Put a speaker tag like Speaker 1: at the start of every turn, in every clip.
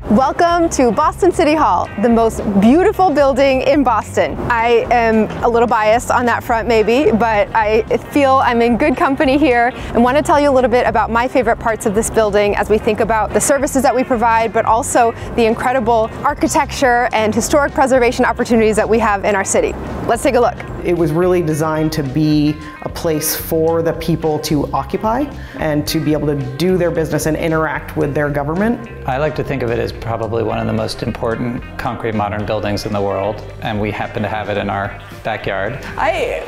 Speaker 1: Welcome to Boston City Hall, the most beautiful building in Boston. I am a little biased on that front maybe, but I feel I'm in good company here and want to tell you a little bit about my favorite parts of this building as we think about the services that we provide, but also the incredible architecture and historic preservation opportunities that we have in our city. Let's take a look.
Speaker 2: It was really designed to be a place for the people to occupy and to be able to do their business and interact with their government.
Speaker 3: I like to think of it as probably one of the most important concrete modern buildings in the world, and we happen to have it in our backyard.
Speaker 4: I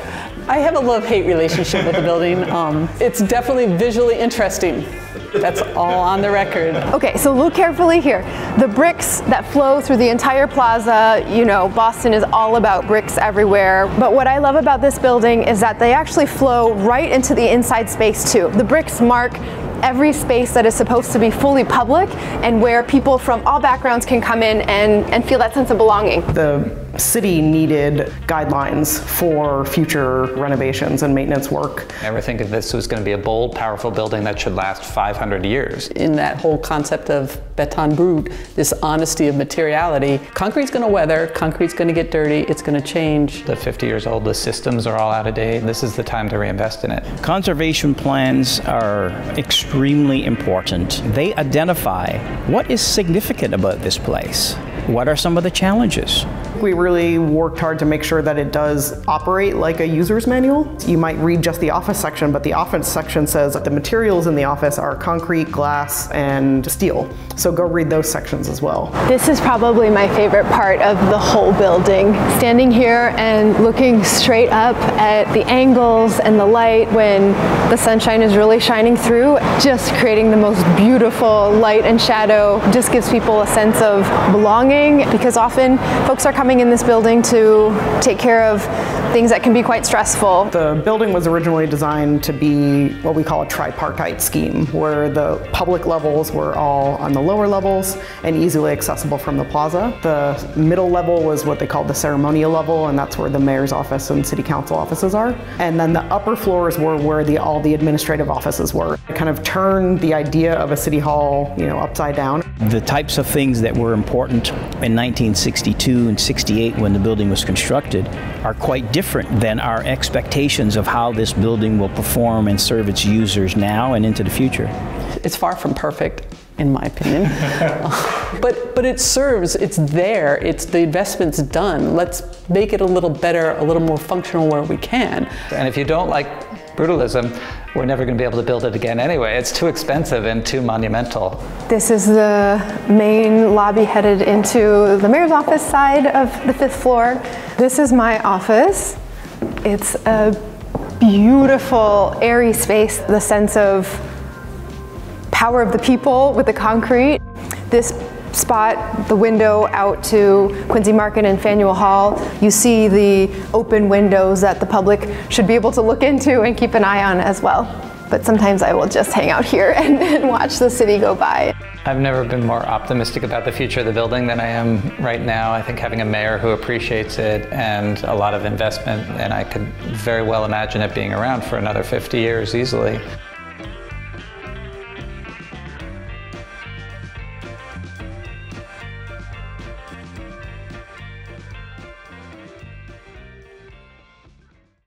Speaker 4: have a love-hate relationship with the building. It's definitely visually interesting. That's all on the record.
Speaker 1: Okay, so look carefully here. The bricks that flow through the entire plaza, you know, Boston is all about bricks everywhere. But what I love about this building is that they actually flow right into the inside space too. The bricks mark every space that is supposed to be fully public and where people from all backgrounds can come in and feel that sense of belonging.
Speaker 2: The city needed guidelines for future renovations and maintenance work.
Speaker 3: Never think of this was going to be a bold, powerful building that should last 500 years.
Speaker 4: In that whole concept of béton brut, this honesty of materiality, concrete's going to weather, concrete's going to get dirty, it's going to change.
Speaker 3: The 50 years old, the systems are all out of date. This is the time to reinvest in it.
Speaker 5: Conservation plans are extremely important. They identify what is significant about this place. What are some of the challenges?
Speaker 2: We really worked hard to make sure that it does operate like a user's manual. You might read just the office section, but the office section says that the materials in the office are concrete, glass, and steel. So go read those sections as well.
Speaker 1: This is probably my favorite part of the whole building. Standing here and looking straight up at the angles and the light when the sunshine is really shining through, just creating the most beautiful light and shadow, just gives people a sense of belonging, because often folks are coming in this building to take care of things that can be quite stressful.
Speaker 2: The building was originally designed to be what we call a tripartite scheme, where the public levels were all on the lower levels and easily accessible from the plaza. The middle level was what they called the ceremonial level, and that's where the mayor's office and city council offices are. And then the upper floors were where all the administrative offices were. It kind of turned the idea of a city hall, you know, upside down.
Speaker 5: The types of things that were important in 1962 and 68 when the building was constructed are quite different than our expectations of how this building will perform and serve its users now and into the future.
Speaker 4: It's far from perfect, in my opinion. but it serves, it's there, the investment's done. Let's make it a little better, a little more functional where we can.
Speaker 3: And if you don't like brutalism, we're never going to be able to build it again anyway. It's too expensive and too monumental.
Speaker 1: This is the main lobby headed into the mayor's office side of the 5th floor. This is my office. It's a beautiful, airy space, the sense of power of the people with the concrete. This spot, the window out to Quincy Market and Faneuil Hall, you see the open windows that the public should be able to look into and keep an eye on as well. But sometimes I will just hang out here and watch the city go by.
Speaker 3: I've never been more optimistic about the future of the building than I am right now. I think having a mayor who appreciates it and a lot of investment, and I could very well imagine it being around for another 50 years easily.